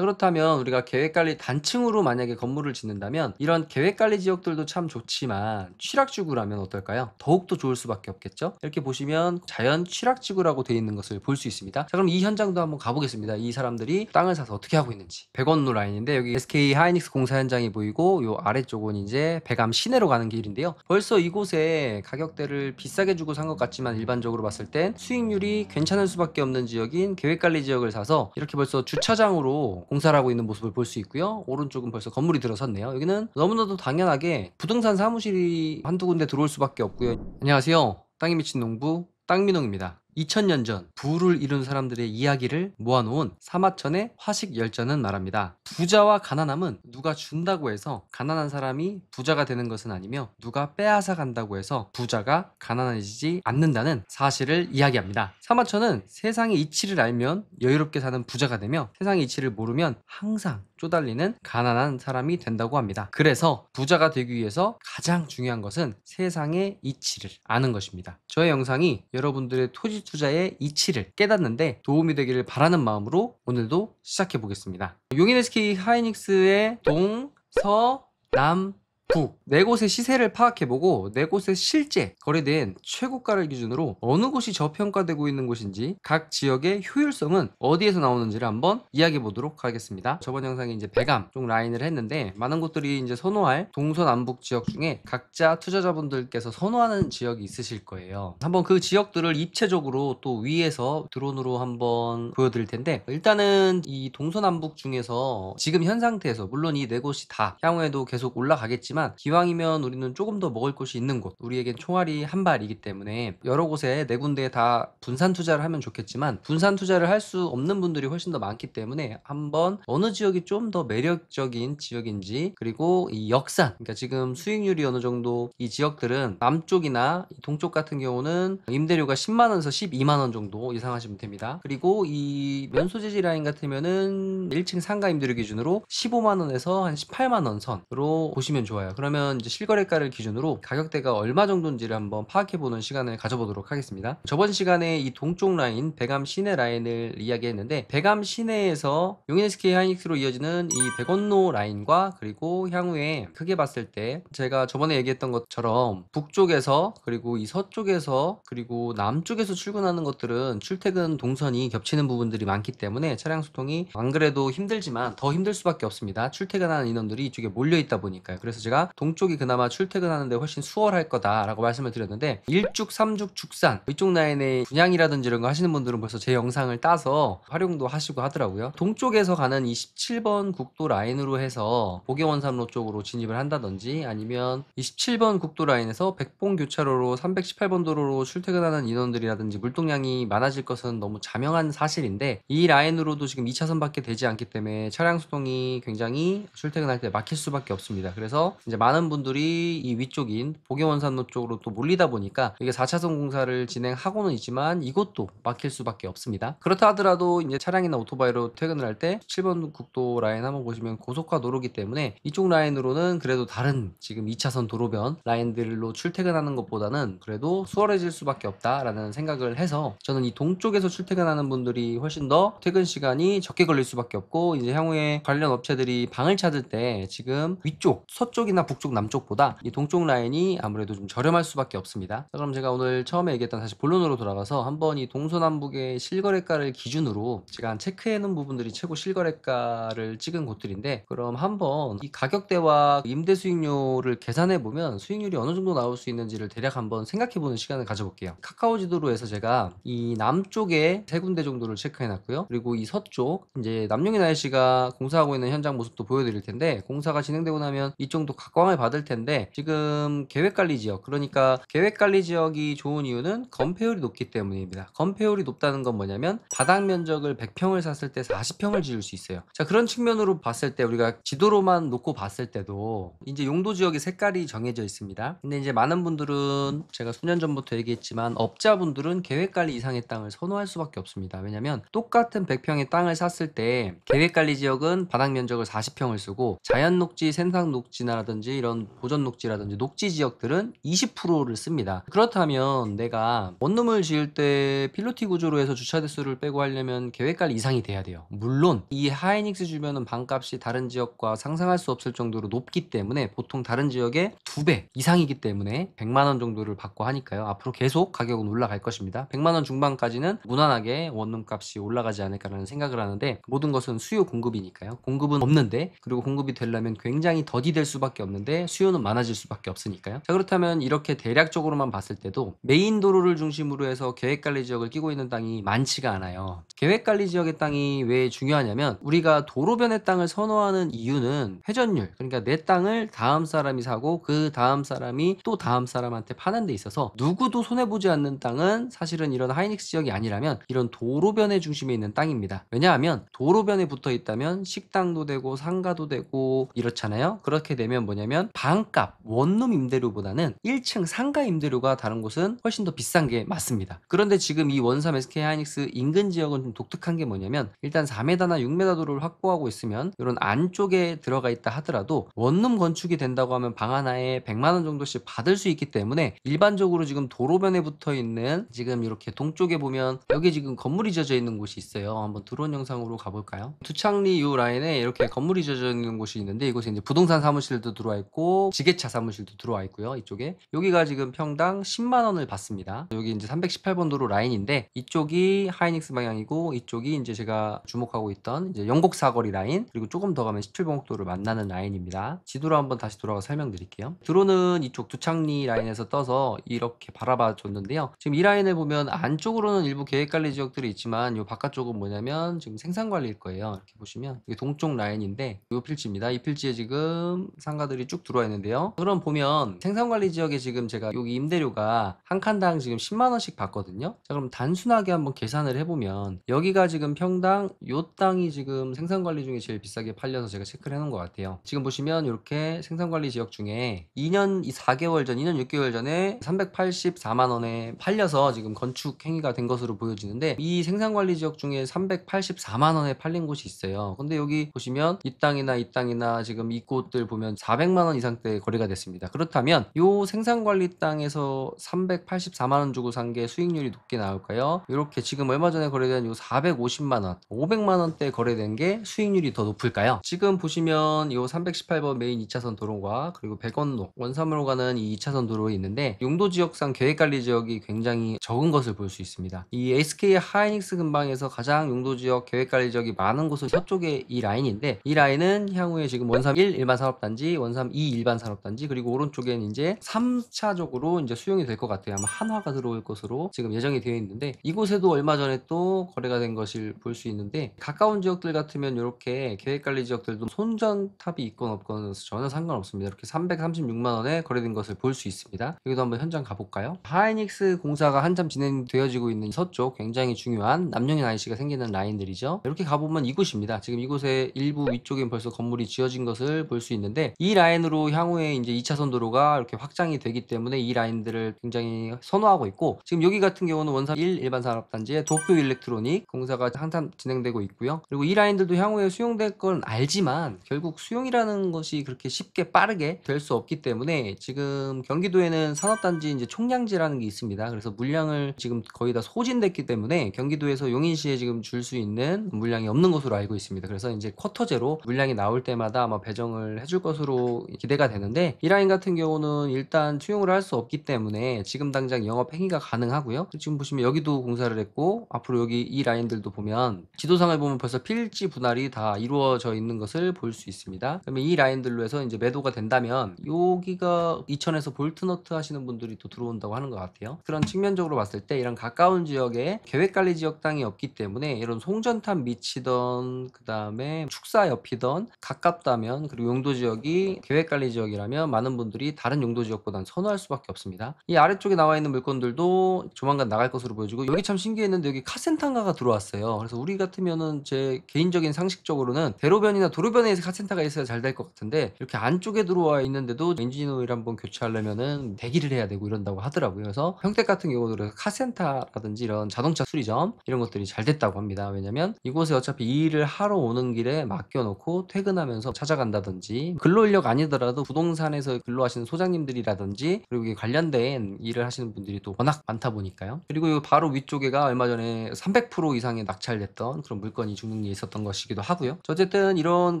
자, 그렇다면 우리가 계획관리 단층으로 만약에 건물을 짓는다면 이런 계획관리 지역들도 참 좋지만 취락지구라면 어떨까요? 더욱더 좋을 수밖에 없겠죠. 이렇게 보시면 자연 취락지구라고 되어 있는 것을 볼 수 있습니다. 자, 그럼 이 현장도 한번 가보겠습니다. 이 사람들이 땅을 사서 어떻게 하고 있는지. 백원로 라인인데 여기 SK 하이닉스 공사 현장이 보이고 요 아래쪽은 이제 백암 시내로 가는 길인데요. 벌써 이곳에 가격대를 비싸게 주고 산 것 같지만 일반적으로 봤을 땐 수익률이 괜찮을 수밖에 없는 지역인 계획관리 지역을 사서 이렇게 벌써 주차장으로 공사를 하고 있는 모습을 볼 수 있고요. 오른쪽은 벌써 건물이 들어섰네요. 여기는 너무나도 당연하게 부동산 사무실이 한두 군데 들어올 수밖에 없고요. 안녕하세요. 땅이 미친 농부 땅민홍입니다. 2000년 전 부를 이룬 사람들의 이야기를 모아놓은 사마천의 화식 열전은 말합니다. 부자와 가난함은 누가 준다고 해서 가난한 사람이 부자가 되는 것은 아니며 누가 빼앗아 간다고 해서 부자가 가난해지지 않는다는 사실을 이야기합니다. 사마천은 세상의 이치를 알면 여유롭게 사는 부자가 되며 세상의 이치를 모르면 항상 쪼달리는 가난한 사람이 된다고 합니다. 그래서 부자가 되기 위해서 가장 중요한 것은 세상의 이치를 아는 것입니다. 저의 영상이 여러분들의 토지 투자의 이치를 깨닫는데 도움이 되기를 바라는 마음으로 오늘도 시작해 보겠습니다. 용인 SK 하이닉스의 동, 서, 남, 북 네 곳의 시세를 파악해보고 네 곳의 실제 거래된 최고가를 기준으로 어느 곳이 저평가되고 있는 곳인지 각 지역의 효율성은 어디에서 나오는지를 한번 이야기해 보도록 하겠습니다. 저번 영상에 이제 배감 쪽 라인을 했는데 많은 곳들이 이제 선호할 동서남북 지역 중에 각자 투자자분들께서 선호하는 지역이 있으실 거예요. 한번 그 지역들을 입체적으로 또 위에서 드론으로 한번 보여드릴 텐데 일단은 이 동서남북 중에서 지금 현 상태에서 물론 이 네 곳이 다 향후에도 계속 올라가겠지만 기왕이면 우리는 조금 더 먹을 곳이 있는 곳, 우리에겐 총알이 한 발이기 때문에 여러 곳에 네 군데에 다 분산 투자를 하면 좋겠지만 분산 투자를 할 수 없는 분들이 훨씬 더 많기 때문에 한번 어느 지역이 좀 더 매력적인 지역인지 그리고 이 역산, 그러니까 지금 수익률이 어느 정도 이 지역들은 남쪽이나 동쪽 같은 경우는 임대료가 10만원에서 12만원 정도 예상하시면 됩니다. 그리고 이 면소재지 라인 같으면은 1층 상가 임대료 기준으로 15만원에서 한 18만원 선으로 보시면 좋아요. 그러면 이제 실거래가를 기준으로 가격대가 얼마 정도인지를 한번 파악해보는 시간을 가져보도록 하겠습니다. 저번 시간에 이 동쪽 라인, 백암 시내 라인을 이야기했는데 백암 시내에서 용인 SK 하이닉스로 이어지는 이 백원로 라인과 그리고 향후에 크게 봤을 때 제가 저번에 얘기했던 것처럼 북쪽에서 그리고 이 서쪽에서 그리고 남쪽에서 출근하는 것들은 출퇴근 동선이 겹치는 부분들이 많기 때문에 차량 소통이 안 그래도 힘들지만 더 힘들 수밖에 없습니다. 출퇴근하는 인원들이 이쪽에 몰려 있다 보니까요. 그래서 제가 동쪽이 그나마 출퇴근하는데 훨씬 수월할 거다라고 말씀을 드렸는데 일죽, 삼죽, 죽산 이쪽 라인에 분양이라든지 이런 거 하시는 분들은 벌써 제 영상을 따서 활용도 하시고 하더라고요. 동쪽에서 가는 27번 국도 라인으로 해서 보계원삼로 쪽으로 진입을 한다든지 아니면 27번 국도 라인에서 백봉 교차로로 318번 도로로 출퇴근하는 인원들이라든지 물동량이 많아질 것은 너무 자명한 사실인데 이 라인으로도 지금 2차선밖에 되지 않기 때문에 차량 수동이 굉장히 출퇴근할 때 막힐 수밖에 없습니다. 그래서 이제 많은 분들이 이 위쪽인 보계원산로 쪽으로 또 몰리다 보니까 이게 4차선 공사를 진행하고는 있지만 이것도 막힐 수밖에 없습니다. 그렇다 하더라도 이제 차량이나 오토바이로 퇴근을 할 때 7번 국도 라인 한번 보시면 고속화 도로기 때문에 이쪽 라인으로는 그래도 다른 지금 2차선 도로변 라인들로 출퇴근하는 것보다는 그래도 수월해질 수밖에 없다라는 생각을 해서 저는 이 동쪽에서 출퇴근하는 분들이 훨씬 더 퇴근 시간이 적게 걸릴 수밖에 없고 이제 향후에 관련 업체들이 방을 찾을 때 지금 위쪽 서쪽이나 북쪽 남쪽보다 이 동쪽 라인이 아무래도 좀 저렴할 수밖에 없습니다. 자, 그럼 제가 오늘 처음에 얘기했던 다시 본론으로 돌아가서 한번 이 동서남북의 실거래가를 기준으로 제가 체크해 놓은 부분들이 최고 실거래가를 찍은 곳들인데 그럼 한번 이 가격대와 임대 수익률을 계산해 보면 수익률이 어느 정도 나올 수 있는지를 대략 한번 생각해 보는 시간을 가져볼게요. 카카오 지도로 해서 제가 이 남쪽에 세 군데 정도를 체크해 놨고요. 그리고 이 서쪽 이제 남용인 IC가 공사하고 있는 현장 모습도 보여드릴 텐데 공사가 진행되고 나면 이쪽도 각광을 받을 텐데 지금 계획관리 지역 그러니까 계획관리 지역이 좋은 이유는 건폐율이 높기 때문입니다. 건폐율이 높다는 건 뭐냐면 바닥 면적을 100평을 샀을 때 40평을 지을 수 있어요. 자, 그런 측면으로 봤을 때 우리가 지도로만 놓고 봤을 때도 이제 용도 지역의 색깔이 정해져 있습니다. 근데 이제 많은 분들은 제가 수년 전부터 얘기했지만 업자분들은 계획관리 이상의 땅을 선호할 수밖에 없습니다. 왜냐면 똑같은 100평의 땅을 샀을 때 계획관리 지역은 바닥 면적을 40평을 쓰고 자연녹지, 생산녹지나 녹지라든지 이런 보전 녹지라든지 녹지 지역들은 20%를 씁니다. 그렇다면 내가 원룸을 지을 때 필로티 구조로 해서 주차 대수를 빼고 하려면 계획관리 이상이 돼야 돼요. 물론 이 하이닉스 주변은 방값이 다른 지역과 상상할 수 없을 정도로 높기 때문에 보통 다른 지역의 2배 이상이기 때문에 100만 원 정도를 받고 하니까요. 앞으로 계속 가격은 올라갈 것입니다. 100만 원 중반까지는 무난하게 원룸 값이 올라가지 않을까라는 생각을 하는데, 모든 것은 수요 공급이니까요. 공급은 없는데, 그리고 공급이 되려면 굉장히 더디될 수밖에 없는데 수요는 많아질 수밖에 없으니까요. 자, 그렇다면 이렇게 대략적으로만 봤을 때도 메인 도로를 중심으로 해서 계획관리 지역을 끼고 있는 땅이 많지가 않아요. 계획관리 지역의 땅이 왜 중요하냐면, 우리가 도로변의 땅을 선호하는 이유는 회전율, 그러니까 내 땅을 다음 사람이 사고 그 다음 사람이 또 다음 사람한테 파는 데 있어서 누구도 손해보지 않는 땅은 사실은 이런 하이닉스 지역이 아니라면 이런 도로변의 중심에 있는 땅입니다. 왜냐하면 도로변에 붙어 있다면 식당도 되고 상가도 되고 이렇잖아요. 그렇게 되면 뭐냐면 방값, 원룸 임대료보다는 1층 상가 임대료가 다른 곳은 훨씬 더 비싼 게 맞습니다. 그런데 지금 이 원삼 SK 하이닉스 인근 지역은 좀 독특한 게 뭐냐면, 일단 4m나 6m 도로를 확보하고 있으면 이런 안쪽에 들어가 있다 하더라도 원룸 건축이 된다고 하면 방 하나에 100만 원 정도씩 받을 수 있기 때문에, 일반적으로 지금 도로변에 붙어 있는, 지금 이렇게 동쪽에 보면 여기 지금 건물이 져져 있는 곳이 있어요. 한번 드론 영상으로 가볼까요? 두창리 이 라인에 이렇게 건물이 져져 있는 곳이 있는데, 이곳에 이제 부동산 사무실도 들어와 있고 지게차 사무실도 들어와 있고요. 이쪽에 여기가 지금 평당 10만 원을 받습니다. 여기 이제 318번 도로 라인인데, 이쪽이 하이닉스 방향이고 이쪽이 이제 제가 주목하고 있던 이제 영곡 사거리 라인, 그리고 조금 더 가면 17번국도를 만나는 라인입니다. 지도로 한번 다시 돌아가 설명드릴게요. 드론은 이쪽 두창리 라인에서 떠서 이렇게 바라봐 줬는데요. 지금 이 라인을 보면 안쪽으로는 일부 계획관리 지역들이 있지만 이 바깥쪽은 뭐냐면 지금 생산관리일 거예요. 이렇게 보시면 이게 동쪽 라인인데 이 필지입니다. 이 필지에 지금 상가들이 쭉 들어와 있는데요. 그럼 보면 생산관리 지역에 지금 제가 여기 임대료가 한 칸당 지금 10만 원씩 받거든요. 자, 그럼 단순하게 한번 계산을 해보면 여기가 지금 평당 요 땅이 지금 생산관리 중에 제일 비싸게 팔려서 제가 체크를 해놓은 것 같아요. 지금 보시면 이렇게 생산관리 지역 중에 2년 4개월 전, 2년 6개월 전에 384만 원에 팔려서 지금 건축 행위가 된 것으로 보여지는데, 이 생산관리 지역 중에 384만 원에 팔린 곳이 있어요. 근데 여기 보시면 이 땅이나 이 땅이나 지금 이 곳들 보면 400만 원 이상대 거래가 됐습니다. 그렇다면 요 생산관리 땅에서 384만 원 주고 산 게 수익률이 높게 나올까요? 이렇게 지금 얼마 전에 거래된 요 450만 원, 500만 원대 거래된 게 수익률이 더 높을까요? 지금 보시면 요 318번 메인 2차선 도로가 그리고 백원로 원삼으로 가는 이 2차선 도로에 있는데, 용도 지역상 계획관리 지역이 굉장히 적은 것을 볼 수 있습니다. 이 SK 하이닉스 근방에서 가장 용도 지역 계획관리 지역이 많은 곳은 서쪽에 이 라인인데, 이 라인은 향후에 지금 원삼 1 일반 산업단지, 원삼 2 일반 산업단지, 그리고 오른쪽엔 이제 3차적으로 이제 수용이 될 것 같아요. 아마 한화가 들어올 것으로 지금 예정이 되어 있는데, 이곳에도 얼마 전에 또 거래가 된 것을 볼 수 있는데, 가까운 지역들 같으면 이렇게 계획관리 지역들도 손전탑이 있건 없건 전혀 상관없습니다. 이렇게 336만 원에 거래된 것을 볼 수 있습니다. 여기도 한번 현장 가볼까요? 하이닉스 공사가 한참 진행되어지고 있는 서쪽, 굉장히 중요한 남용인 IC가 생기는 라인들이죠. 이렇게 가보면 이곳입니다. 지금 이곳에 일부 위쪽엔 벌써 건물이 지어진 것을 볼 수 있는데, 이 라인으로 향후에 이제 2차선 도로가 이렇게 확장이 되기 때문에 이 라인들을 굉장히 선호하고 있고, 지금 여기 같은 경우는 원삼 1 일반 산업단지에 도쿄 일렉트로닉 공사가 한참 진행되고 있고요. 그리고 이 라인들도 향후에 수용될 건 알지만 결국 수용이라는 것이 그렇게 쉽게 빠르게 될 수 없기 때문에, 지금 경기도에는 산업단지 이제 총량지라는 게 있습니다. 그래서 물량을 지금 거의 다 소진됐기 때문에 경기도에서 용인시에 지금 줄 수 있는 물량이 없는 것으로 알고 있습니다. 그래서 이제 쿼터제로 물량이 나올 때마다 아마 배정을 해줄 것으로 기대가 되는데, 이 라인 같은 경우는 일단 수용을 할 수 없기 때문에 지금 당장 영업 행위가 가능하고요. 지금 보시면 여기도 공사를 했고, 앞으로 여기 이 라인들도 보면 지도상을 보면 벌써 필지 분할이 다 이루어져 있는 것을 볼 수 있습니다. 그러면 이 라인들로 해서 이제 매도가 된다면 여기가 이천에서 볼트너트 하시는 분들이 또 들어온다고 하는 것 같아요. 그런 측면적으로 봤을 때 이런 가까운 지역에 계획관리 지역 땅이 없기 때문에 이런 송전탑 밑이던, 그 다음에 축사 옆이던 가깝다면, 그리고 용도 지역이 계획관리 지역이라면 많은 분들이 다른 용도 지역보다는 선호할 수밖에 없습니다. 이 아래쪽에 나와 있는 물건들도 조만간 나갈 것으로 보여지고, 여기 참 신기했는데 여기 카센터가 들어왔어요. 그래서 우리 같으면은 제 개인적인 상식적으로는 대로변이나 도로변에 카센터가 있어야 잘 될 것 같은데, 이렇게 안쪽에 들어와 있는데도 엔진 오일 한번 교체하려면은 대기를 해야 되고 이런다고 하더라고요. 그래서 평택 같은 경우도 카센터라든지 이런 자동차 수리점 이런 것들이 잘 됐다고 합니다. 왜냐면 이곳에 어차피 이 일을 하러 오는 길에 맡겨놓고 퇴근하면서 찾아간다든지 근로인력 지역 아니더라도 부동산에서 근로하시는 소장님들이라든지 그리고 이게 관련된 일을 하시는 분들이 또 워낙 많다 보니까요. 그리고 요 바로 위쪽에가 얼마 전에 300% 이상의 낙찰됐던 그런 물건이 중릉리에 있었던 것이기도 하고요. 어쨌든 이런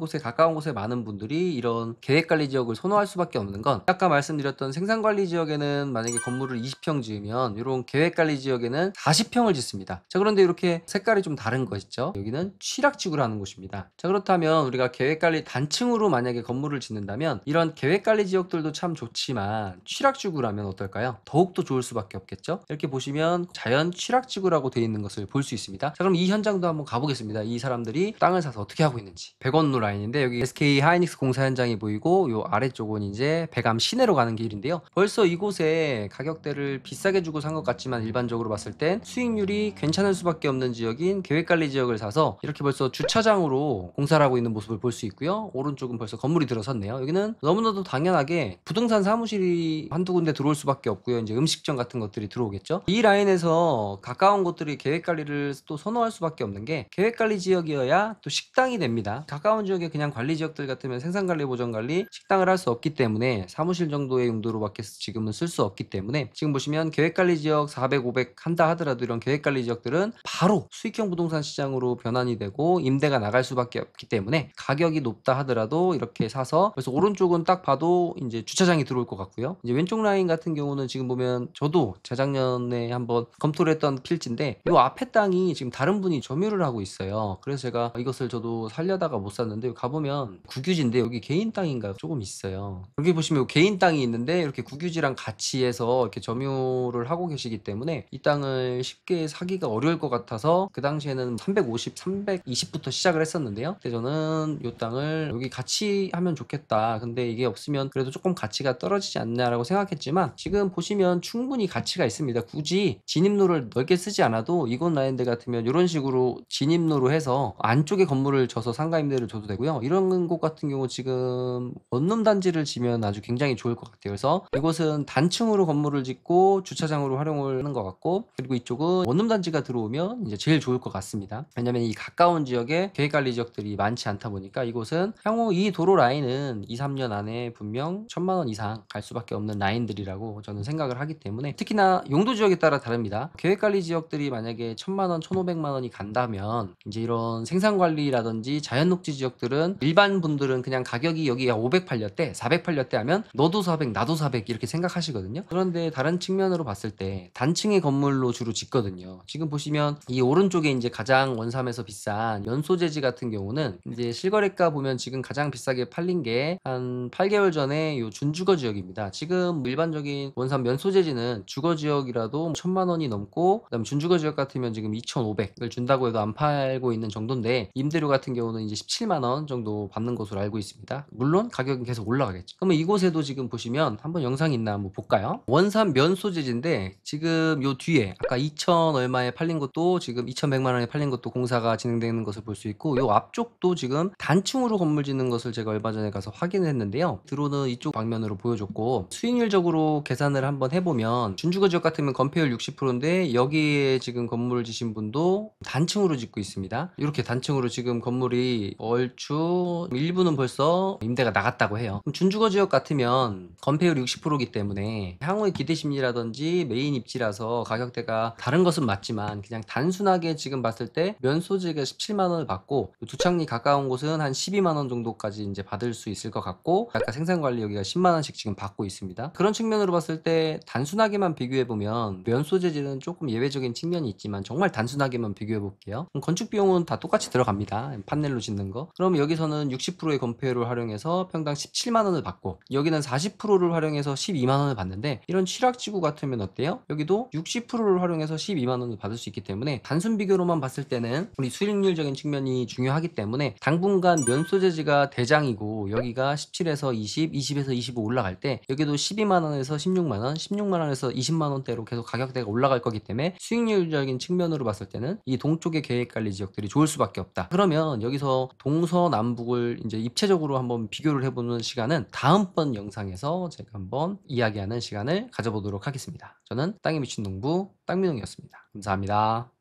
곳에 가까운 곳에 많은 분들이 이런 계획관리 지역을 선호할 수밖에 없는 건 아까 말씀드렸던 생산관리 지역에는 만약에 건물을 20평 지으면 이런 계획관리 지역에는 40평을 짓습니다. 자, 그런데 이렇게 색깔이 좀 다른 거 있죠. 여기는 취락지구라는 곳입니다. 자, 그렇다면 우리가 계획관리 단층으로 만약에 건물을 짓는다면 이런 계획관리 지역들도 참 좋지만 취락지구라면 어떨까요? 더욱더 좋을 수밖에 없겠죠. 이렇게 보시면 자연 취락지구라고 되어 있는 것을 볼 수 있습니다. 자, 그럼 이 현장도 한번 가보겠습니다. 이 사람들이 땅을 사서 어떻게 하고 있는지. 백원로 라인인데 여기 SK 하이닉스 공사 현장이 보이고 요 아래쪽은 이제 백암 시내로 가는 길인데요. 벌써 이곳에 가격대를 비싸게 주고 산 것 같지만 일반적으로 봤을 땐 수익률이 괜찮을 수밖에 없는 지역인 계획관리 지역을 사서 이렇게 벌써 주차장으로 공사를 하고 있는 모습을 볼 수 있고요. 오른쪽은 벌써 건물이 들어섰네요. 여기는 너무나도 당연하게 부동산 사무실이 한두 군데 들어올 수밖에 없고요. 이제 음식점 같은 것들이 들어오겠죠. 이 라인에서 가까운 곳들이 계획관리를 또 선호할 수밖에 없는 게 계획관리 지역이어야 또 식당이 됩니다. 가까운 지역에 그냥 관리 지역들 같으면 생산관리, 보전관리, 식당을 할 수 없기 때문에 사무실 정도의 용도로밖에 지금은 쓸 수 없기 때문에 지금 보시면 계획관리 지역 400, 500 한다 하더라도 이런 계획관리 지역들은 바로 수익형 부동산 시장으로 변환이 되고 임대가 나갈 수밖에 없기 때문에 가격이 높다 하더라도 이렇게 사서 그래서 오른쪽은 딱 봐도 이제 주차장이 들어올 것 같고요. 이제 왼쪽 라인 같은 경우는 지금 보면 저도 재작년에 한번 검토를 했던 필지인데 이 앞에 땅이 지금 다른 분이 점유를 하고 있어요. 그래서 제가 이것을 저도 살려다가 못 샀는데 가보면 국유지인데 여기 개인 땅인가 조금 있어요. 여기 보시면 개인 땅이 있는데 이렇게 국유지랑 같이 해서 이렇게 점유를 하고 계시기 때문에 이 땅을 쉽게 사기가 어려울 것 같아서 그 당시에는 350, 320부터 시작을 했었는데요. 근데 저는 이 땅을 여기 같이 하면 좋겠다. 근데 이게 없으면 그래도 조금 가치가 떨어지지 않냐라고 생각했지만 지금 보시면 충분히 가치가 있습니다. 굳이 진입로를 넓게 쓰지 않아도 이곳 라인들 같으면 이런 식으로 진입로로 해서 안쪽에 건물을 져서 상가 임대를 줘도 되고요. 이런 곳 같은 경우 지금 원룸 단지를 지면 아주 굉장히 좋을 것 같아요. 그래서 이곳은 단층으로 건물을 짓고 주차장으로 활용을 하는 것 같고 그리고 이쪽은 원룸 단지가 들어오면 이제 제일 좋을 것 같습니다. 왜냐면 이 가까운 지역에 계획관리 지역들이 많지 않다 보니까 이곳은 향후 이 도로 라인은 2, 3년 안에 분명 1000만 원 이상 갈 수밖에 없는 라인들이라고 저는 생각을 하기 때문에 특히나 용도 지역에 따라 다릅니다. 계획관리 지역들이 만약에 1000만 원, 1500만 원이 간다면 이제 이런 생산관리라든지 자연녹지 지역들은 일반 분들은 그냥 가격이 여기가 500 팔렸대, 400 팔렸대 하면 너도 400, 나도 400 이렇게 생각하시거든요. 그런데 다른 측면으로 봤을 때 단층의 건물로 주로 짓거든요. 지금 보시면 이 오른쪽에 이제 가장 원삼에서 비싼 연소재지 같은 경우는 이제 실거래가 보면 지금 가장 비싸게 팔린 게 한 8개월 전에 요 준주거 지역입니다. 지금 일반적인 원삼 면소재지는 주거 지역이라도 1000만 원이 넘고 그다음 준주거 지역 같으면 지금 2500을 준다고 해도 안 팔고 있는 정도인데 임대료 같은 경우는 이제 17만 원 정도 받는 것으로 알고 있습니다. 물론 가격은 계속 올라가겠죠. 그러면 이곳에도 지금 보시면 한번 영상이 있나 한번 볼까요? 원삼 면소재지인데 지금 요 뒤에 아까 2000 얼마에 팔린 것도 지금 2100만 원에 팔린 것도 공사가 진행되는 것을 볼 수 있고 요 앞쪽도 지금 단층으로 건물 짓는 것을 제가 얼마 전에 가서 확인했는데요. 드론은 이쪽 방면으로 보여줬고 수익률적으로 계산을 한번 해보면 준주거 지역 같으면 건폐율 60%인데 여기에 지금 건물을 지신 분도 단층으로 짓고 있습니다. 이렇게 단층으로 지금 건물이 얼추 일부는 벌써 임대가 나갔다고 해요. 그럼 준주거 지역 같으면 건폐율 60%이기 때문에 향후의 기대 심리라든지 메인 입지라서 가격대가 다른 것은 맞지만 그냥 단순하게 지금 봤을 때 면소재가 17만 원을 받고 두창리 가까운 곳은 한 12만 원 정도까지 이제 받을 수 있을 것 같고 아까 생산관리 여기가 10만 원씩 지금 받고 있습니다. 그런 측면으로 봤을 때 단순하게만 비교해 보면 면소재지는 조금 예외적인 측면이 있지만 정말 단순하게만 비교해 볼게요. 건축 비용은 다 똑같이 들어갑니다. 판넬로 짓는 거. 그럼 여기서는 60%의 건폐율을 활용해서 평당 17만 원을 받고 여기는 40%를 활용해서 12만 원을 받는데 이런 취락지구 같으면 어때요? 여기도 60%를 활용해서 12만 원을 받을 수 있기 때문에 단순 비교로만 봤을 때는 우리 수익률적인 측면이 중요하기 때문에 당분간 면소재지가 대장이고 여기가 17에서 20, 20에서 25 올라갈 때 여기도 12만 원에서 16만 원, 16만 원에서 20만 원대로 계속 가격대가 올라갈 거기 때문에 수익률적인 측면으로 봤을 때는 이 동쪽의 계획관리 지역들이 좋을 수밖에 없다. 그러면 여기서 동서남북을 이제 입체적으로 한번 비교를 해보는 시간은 다음번 영상에서 제가 한번 이야기하는 시간을 가져보도록 하겠습니다. 저는 땅에 미친 농부 땅민홍이었습니다. 감사합니다.